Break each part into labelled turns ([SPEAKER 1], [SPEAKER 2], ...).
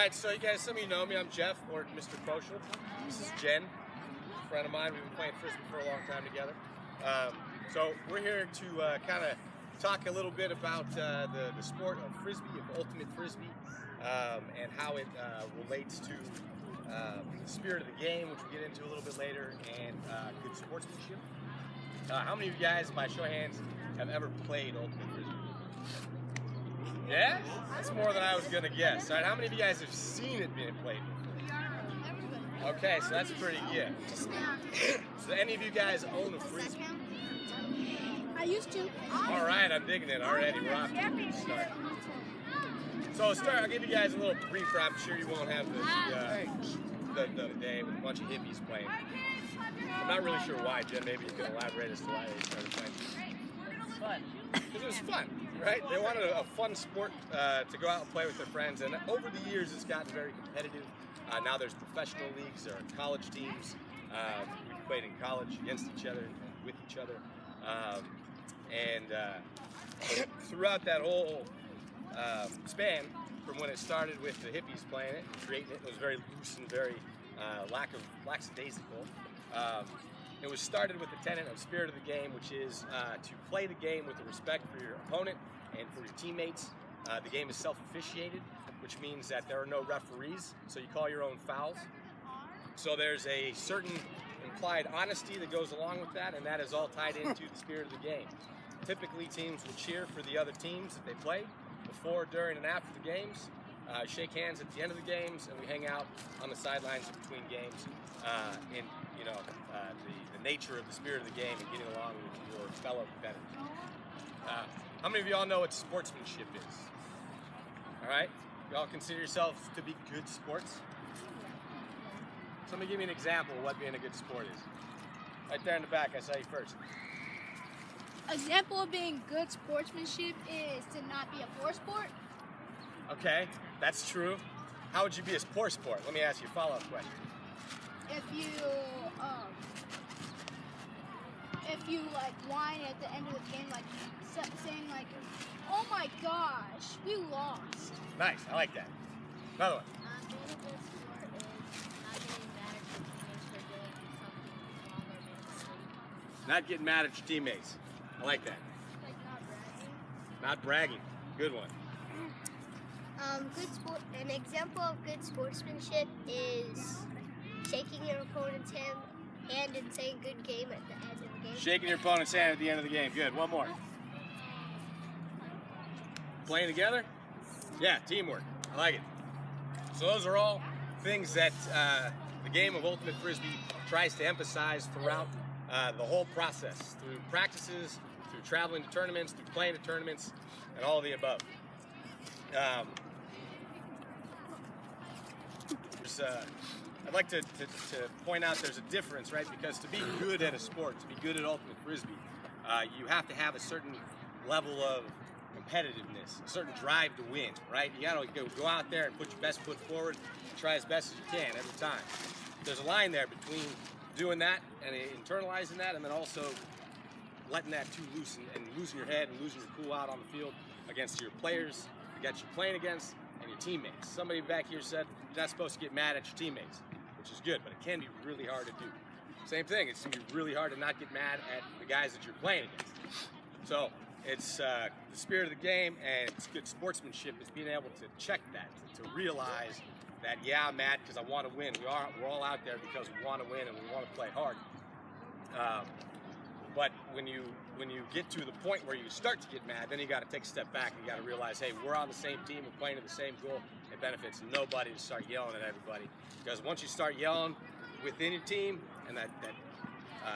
[SPEAKER 1] right, so you guys, some of you know me. I'm Jeff, or Mr. Koschel. This is Jen, a friend of mine. We've been playing frisbee for a long time together. So we're here to kind of talk a little bit about the sport of frisbee, of ultimate frisbee, and how it relates to the spirit of the game, which we'll get into a little bit later, and good sportsmanship. How many of you guys, by show of hands, have ever played ultimate frisbee? Yeah? That's more than I was going to guess. All right, how many of you guys have seen it being played before? Okay, so that's pretty good. So any of you guys own a frisbee?
[SPEAKER 2] I used to.
[SPEAKER 1] All right, I'm digging it already. We're off to a good start. So I'll give you guys a little briefer. I'm sure you won't have the day with a bunch of hippies playing. I'm not really sure why, Jen. Maybe you can elaborate as to why they started playing.
[SPEAKER 3] Fun.
[SPEAKER 1] Because it was fun, right? They wanted a fun sport to go out and play with their friends, and over the years it's gotten very competitive. Now there's professional leagues, there are college teams. We played in college against each other and with each other. Throughout that whole span, from when it started with the hippies playing it, creating it, it was very loose and very lackadaisical. It was started with the tenet of spirit of the game, which is to play the game with the respect for your opponent and for your teammates. The game is self-officiated, which means that there are no referees, so you call your own fouls. So there's a certain implied honesty that goes along with that, and that is all tied into the spirit of the game. Typically, teams will cheer for the other teams that they play before, during, and after the games. Shake hands at the end of the games, and we hang out on the sidelines between games in the nature of the spirit of the game and getting along with your fellow competitors. How many of y'all know what sportsmanship is? All right? Y'all consider yourselves to be good sports? Somebody give me an example of what being a good sport is. Right there in the back, I saw you first.
[SPEAKER 2] Example of being good sportsmanship is to not be a poor sport.
[SPEAKER 1] Okay, that's true. How would you be a poor sport? Let me ask you a follow-up question.
[SPEAKER 2] If you like whine at the end of the game, like saying like, "Oh my gosh, we lost."
[SPEAKER 1] Nice, I like that. Another one.
[SPEAKER 3] Being a good sport is not getting mad at your teammates for doing something wrong or made a mistake.
[SPEAKER 1] Not getting mad at your teammates. I like that.
[SPEAKER 3] Like
[SPEAKER 1] Not bragging. Good one.
[SPEAKER 4] An example of good sportsmanship is shaking your opponent's hand and saying "good game" at the end of the game.
[SPEAKER 1] Shaking your opponent's hand at the end of the game. Good. One more. Playing together? Yeah, teamwork. I like it. So those are all things that the game of ultimate frisbee tries to emphasize throughout the whole process, through practices, through traveling to tournaments, through playing at tournaments, and all of the above. I'd like to point out there's a difference, right? Because to be good at a sport, to be good at ultimate frisbee, you have to have a certain level of competitiveness, a certain drive to win, right? You gotta go out there and put your best foot forward, and try as best as you can every time. There's a line there between doing that and internalizing that, and then also letting that too loose and losing your head and losing your cool out on the field against your players that you're playing against and your teammates. Somebody back here said you're not supposed to get mad at your teammates, which is good, but it can be really hard to do. Same thing, it's gonna be really hard to not get mad at the guys that you're playing against. So it's the spirit of the game, and it's good sportsmanship is being able to check that, to realize that, yeah, I'm mad because I want to win. We're all out there because we want to win and we want to play hard. But when you get to the point where you start to get mad, then you got to take a step back and you got to realize, hey, we're on the same team, we're playing to the same goal. It benefits nobody to start yelling at everybody, because once you start yelling within your team and that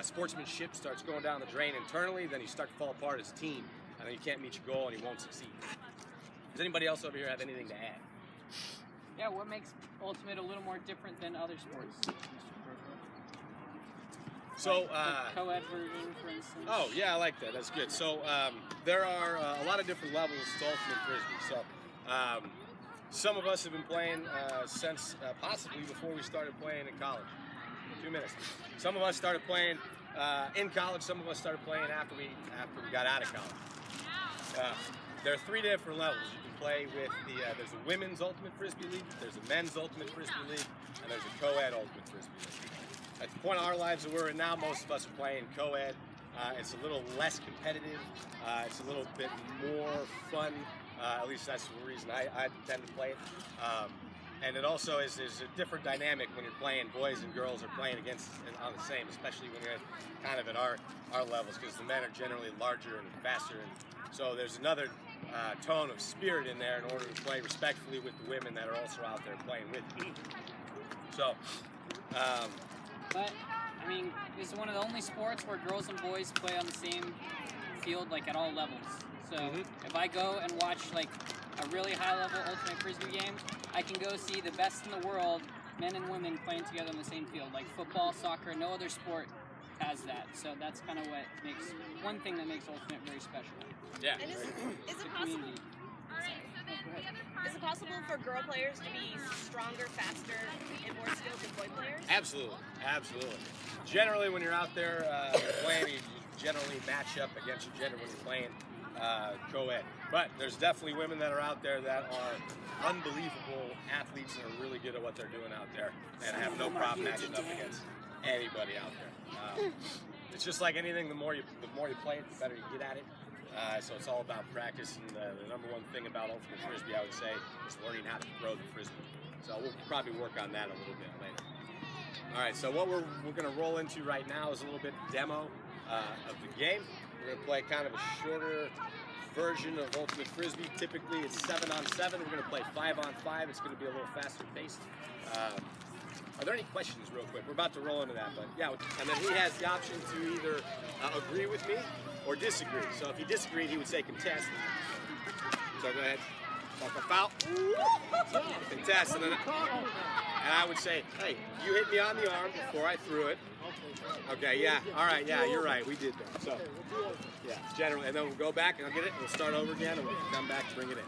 [SPEAKER 1] sportsmanship starts going down the drain internally, then you start to fall apart as a team, and then you can't meet your goal and you won't succeed. Does anybody else over here have anything to add?
[SPEAKER 5] Yeah, what makes Ultimate a little more different than other sports?
[SPEAKER 1] So,
[SPEAKER 5] the co-ed version, for instance.
[SPEAKER 1] Oh, yeah, I like that. That's good. So, there are a lot of different levels to ultimate frisbee. So, some of us have been playing since possibly before we started playing in college. 2 minutes. Some of us started playing in college. Some of us started playing after we got out of college. there are 3 different levels. You can play with there's a women's ultimate frisbee league, there's a men's ultimate frisbee league, and there's a co-ed ultimate frisbee league. At the point of our lives that we're in now, most of us are playing co-ed. It's a little less competitive. It's a little bit more fun. At least that's the reason I tend to play it. And it also is a different dynamic when you're playing. Boys and girls are playing against on the same, especially when you're kind of at our levels, because the men are generally larger and faster. And so there's another tone of spirit in there in order to play respectfully with the women that are also out there playing with you. So.
[SPEAKER 5] But, I mean, this is one of the only sports where girls and boys play on the same field, like at all levels. So if I go and watch like a really high-level ultimate frisbee game, I can go see the best in the world, men and women playing together on the same field. Like football, soccer, no other sport has that. So that's kind of what makes one thing that makes ultimate very special.
[SPEAKER 1] Yeah.
[SPEAKER 6] And is
[SPEAKER 5] The
[SPEAKER 6] it possible?
[SPEAKER 5] community.
[SPEAKER 6] Is it possible for girl players to be stronger, faster, and more skilled than boy players?
[SPEAKER 1] Absolutely, absolutely. Generally, when you're out there playing, you generally match up against your gender when you're playing co-ed. But there's definitely women that are out there that are unbelievable athletes and are really good at what they're doing out there, and have no problem matching up against anybody out there. It's just like anything. The more you play it, the better you get at it. So it's all about practice, and the number one thing about ultimate frisbee, I would say, is learning how to throw the frisbee. So we'll probably work on that a little bit later. All right, so what we're going to roll into right now is a little bit demo of the game. We're going to play kind of a shorter version of ultimate frisbee. Typically it's 7-on-7. We're going to play 5-on-5. It's going to be a little faster paced. Are there any questions real quick? We're about to roll into that, but yeah. And then he has the option to either agree with me or disagree. So if he disagreed, he would say contest. So go ahead. Talk a foul. Contest. And I would say, hey, you hit me on the arm before I threw it. Okay, yeah. All right, yeah, you're right. We did that. So, yeah, generally. And then we'll go back and I'll get it. We'll start over again and we'll come back and bring it in.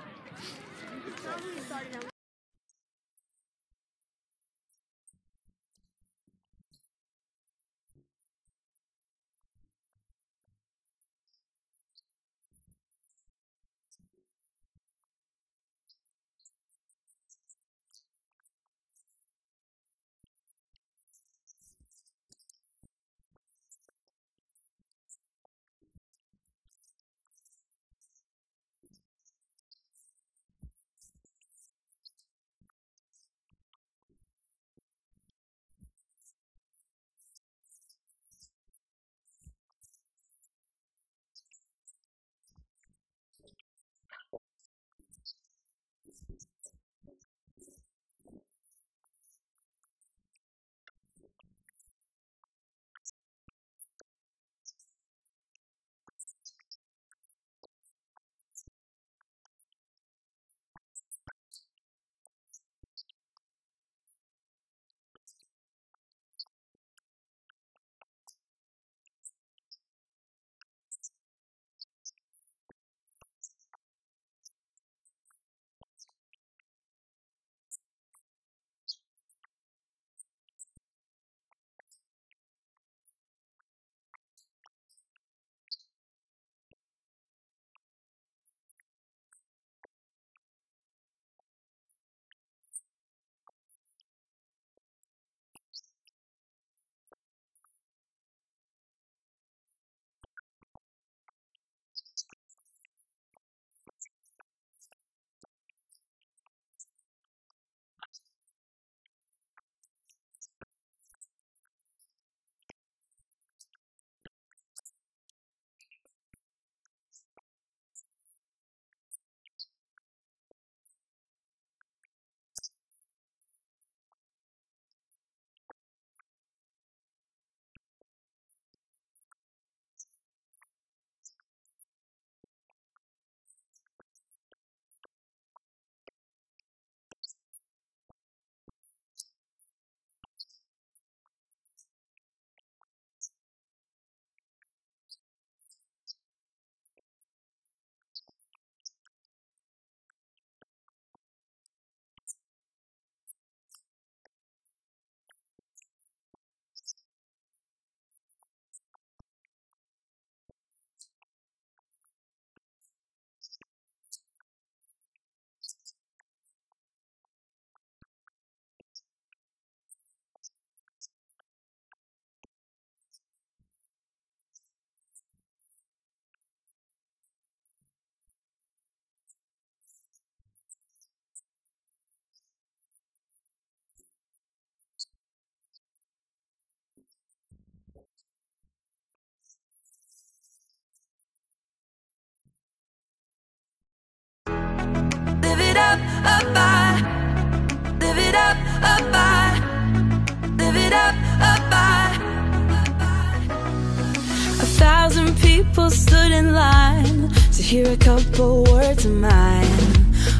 [SPEAKER 7] stood in line to hear a couple words of mine.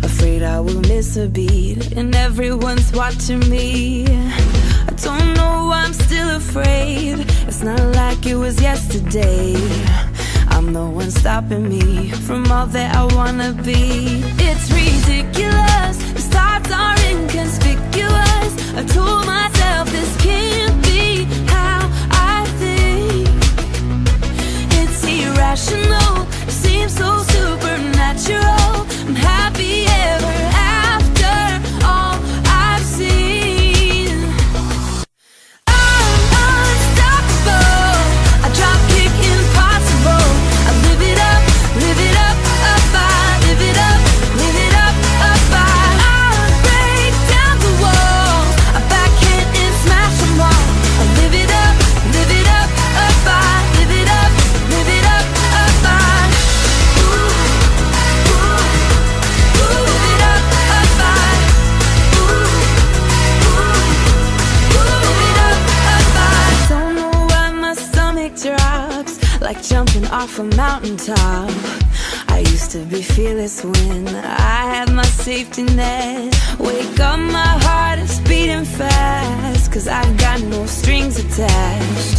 [SPEAKER 7] Afraid I will miss a beat, and everyone's watching me. I don't know why I'm still afraid. It's not like it was yesterday. I'm the one stopping me from all that I wanna be. It's ridiculous, the stars are inconspicuous. I told myself this can't be how I think. It's irrational, it seems so supernatural. I'm happy ever after all I've seen. I'm unstoppable, I drop kick impossible. I live it up, I live it up, live it up, I break down the walls, I backhand and smash them all. I live it up, I live it up, live it up, I don't know why my stomach drops like jumping off a mountaintop. I used to be fearless when I had my safety net. Wake up, my heart is beating fast, 'cause I got no strings attached.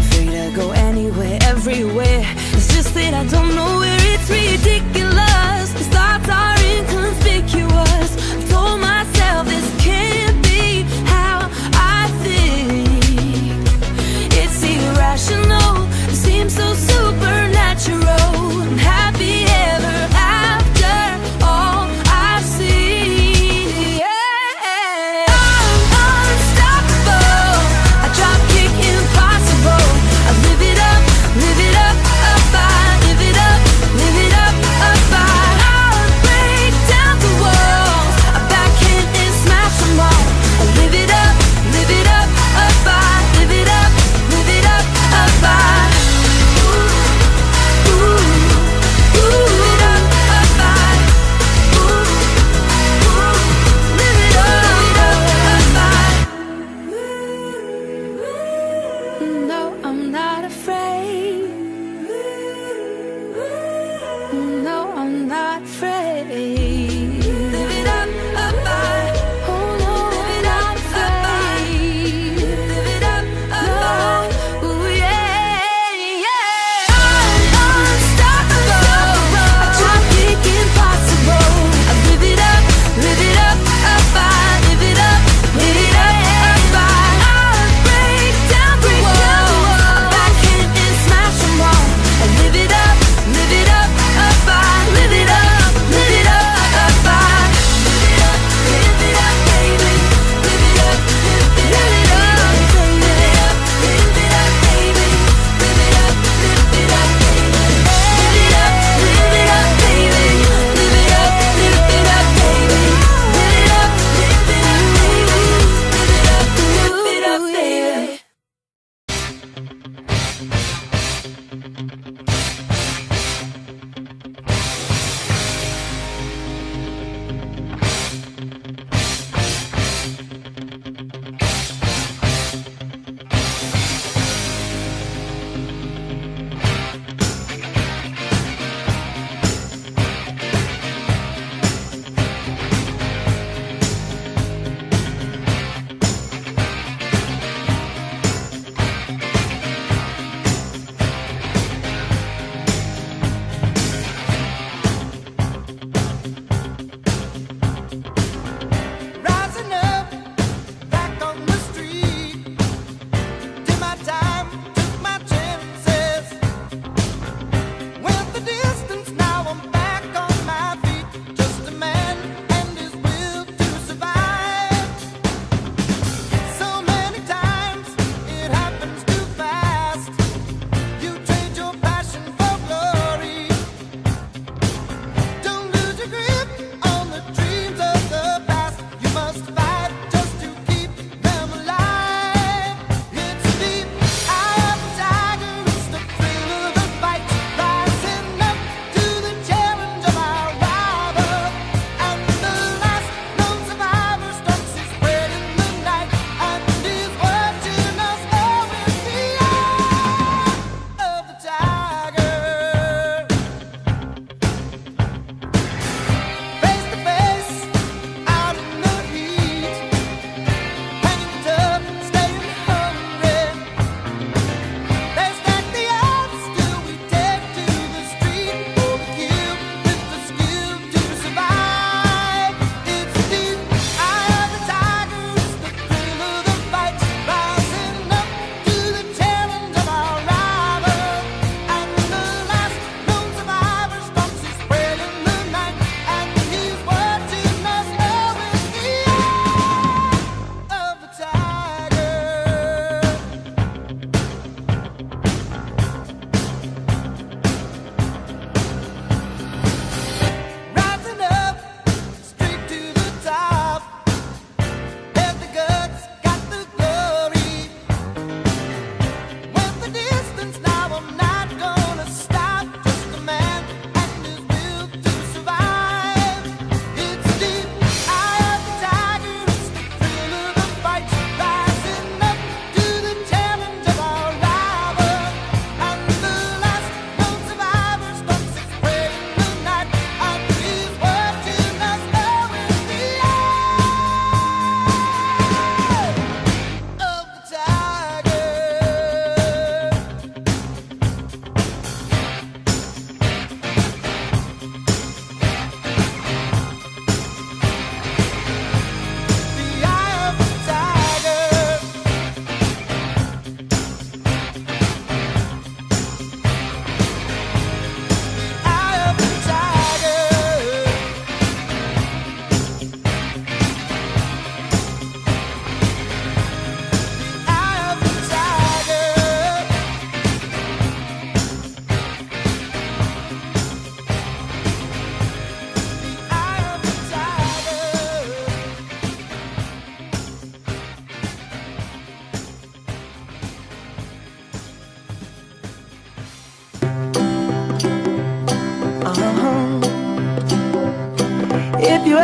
[SPEAKER 7] Free to go anywhere, everywhere. It's just that I don't know where. It's ridiculous, the stars are inconspicuous. I told myself this can't be how I think. It's irrational, it seems so supernatural. I'm happy ever after all I've seen. Yeah.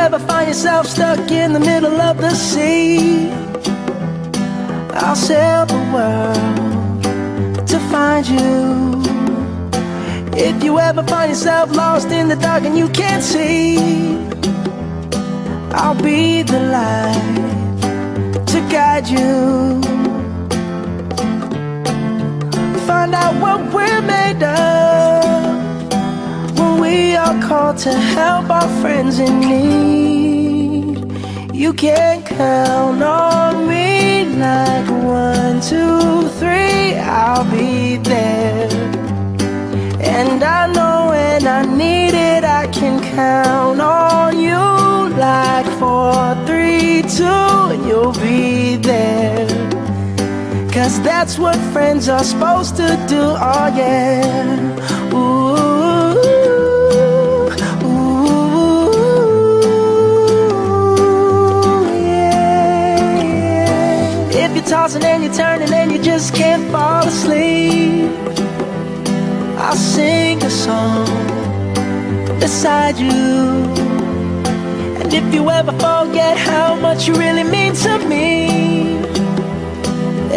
[SPEAKER 8] ever find yourself stuck in the middle of the sea, I'll sail the world to find you. If you ever find yourself lost in the dark and you can't see, I'll be the light to guide you. Find out what we're made of when we are called to help our friends in need. You can count on me like 1, 2, 3, I'll be there. And I know when I need it, I can count on you like 4, 3, 2, and you'll be there. 'Cause that's what friends are supposed to do, oh yeah. Ooh, ooh, yeah, yeah. If you're tossing and you're turning and you just can't fall asleep, I'll sing a song beside you. And if you ever forget how much you really mean to me,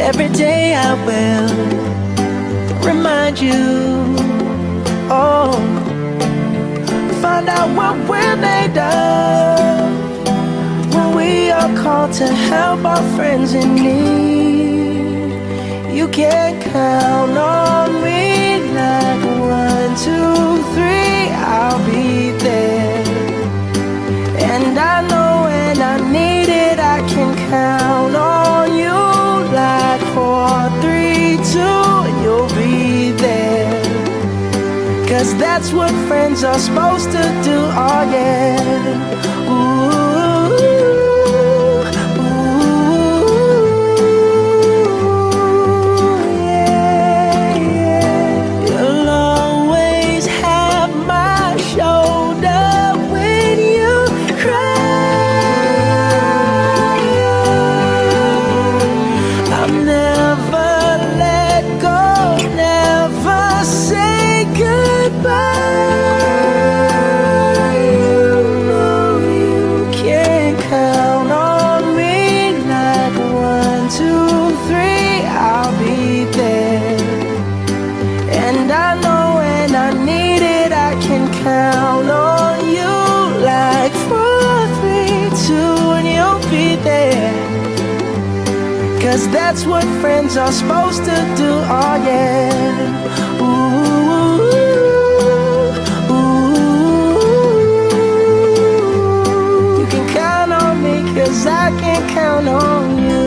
[SPEAKER 8] every day I will remind you. Oh, find out what we're made of when we are called to help our friends in need. You can count on me like 1, 2, 3, I'll be there. And I know when I need it, I can count on you like 4, 3, 2, and you'll be there. 'Cause that's what friends are supposed to do, oh yeah. Ooh, ooh, yeah, yeah. You'll always have my shoulder when you cry. I'll never let go, never say goodbye. You know you can count on me like 1, 2, 3, I'll be there. And I know when I need it, I can count on you like 4, 3, 2, and you'll be there. 'Cause that's what friends are supposed to do, oh yeah. Ooh, ooh, you can count on me 'cause I can count on you.